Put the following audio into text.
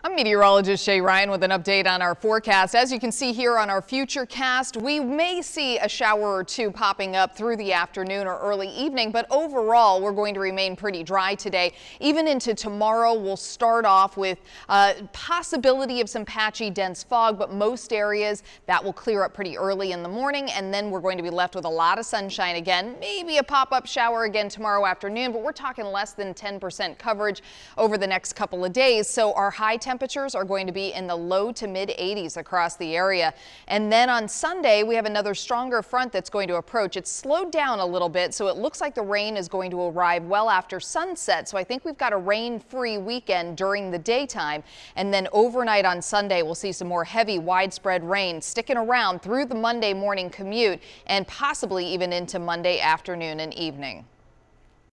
I'm meteorologist Shay with an update on our forecast. As you can see here on our future cast, we may see a shower or two popping up through the afternoon or early evening, but overall we're going to remain pretty dry today. Even into tomorrow, we'll start off with possibility of some patchy dense fog, but most areas that will clear up pretty early in the morning, and then we're going to be left with a lot of sunshine again. Maybe a pop-up shower again tomorrow afternoon, but we're talking less than 10% coverage over the next couple of days. So our high temperatures are going to be in the low to mid 80s across the area. And then on Sunday, we have another stronger front that's going to approach. It's slowed down a little bit, so it looks like the rain is going to arrive well after sunset. So I think we've got a rain-free weekend during the daytime. And then overnight on Sunday, we'll see some more heavy, widespread rain sticking around through the Monday morning commute and possibly even into Monday afternoon and evening.